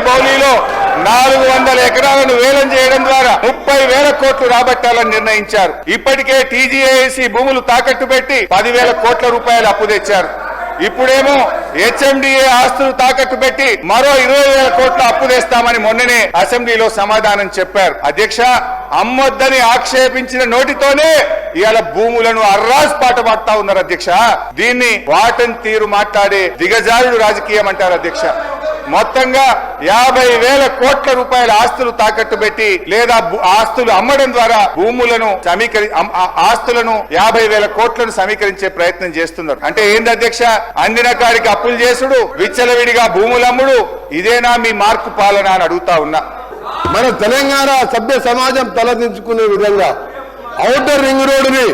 గచ్చిబౌలిలో 400 ఎకరాలను వేలం చేయడం ద్వారా 30,000 కోట్లు రాబట్టాలని నిర్ణయించారు. ఇప్పటికే టీజీఏసీ భూములు తాకట్టు పెట్టి 10,000 కోట్ల రూపాయలు అప్పు తెచ్చారు. ఇప్పుడేమో హెచ్ఎండిఏ ఆస్తులు తాకట్టు పెట్టి మరో 20,000 కోట్ల అప్పు తెస్తామని మొన్ననే అసెంబ్లీలో సమాధానం చెప్పారు. అధ్యక్ష, అమ్మొద్దని ఆక్షేపించిన నోటితోనే ఇవాళ భూములను అర్రాస్ పాట పాడుతా ఉన్నారు అధ్యక్ష. దీన్ని వాటన్ తీరు మాట్లాడే దిగజారుడు రాజకీయం అంటారు అధ్యక్ష. మొత్తంగా 50,000 కోట్ల రూపాయల ఆస్తులు తాకట్టు పెట్టి లేదా ఆస్తులు అమ్మడం ద్వారా భూములను ఆస్తులను 50,000 కోట్లను సమీకరించే ప్రయత్నం చేస్తున్నారు. అంటే ఏంది అధ్యక్ష? అందిన కాడికి అప్పులు చేసుడు, విచ్చలవిడిగా భూములు అమ్ముడు, ఇదేనా మీ మార్కు పాలన అని అడుగుతా ఉన్నా. మన తెలంగాణ సభ్య సమాజం తలదించుకునే విధంగా ఔటర్ రింగ్ రోడ్డుని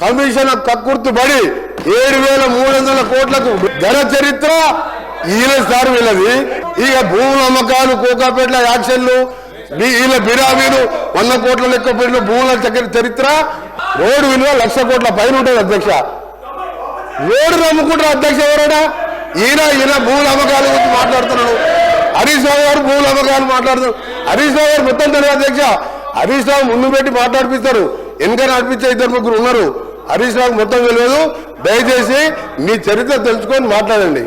కమిషన్ కక్కుర్తుపడి 7,300 కోట్లకు ధర చరిత్ర ఈయన సార్ వీళ్ళది. ఇక భూముల అమ్మకాలు, కోకాపేట్ల యాక్షన్లు, వీళ్ళ బిరామీలు 100 కోట్ల లెక్క పెట్టిన భూముల చరిత్ర. రోడ్డు విలువ 1,00,000 కోట్ల పైన ఉంటుంది అధ్యక్ష. రోడ్డు నమ్ముకుంటారు అధ్యక్ష. ఎవరైనా ఈయన భూముల అమ్మకాల గురించి మాట్లాడుతున్నాడు. హరీష్ రావు గారు భూముల అమ్మకాలు మాట్లాడుతున్నారు. హరీష్ రావు గారు మొత్తం తెలియదు అధ్యక్ష. హరీష్ రావు ముందు పెట్టి మాట్లాడిపిస్తారు, వెనక నడిపించే 2-3 ఉన్నారు. హరీష్ రావు మొత్తం తెలియదు. దయచేసి మీ చరిత్ర తెలుసుకొని మాట్లాడండి.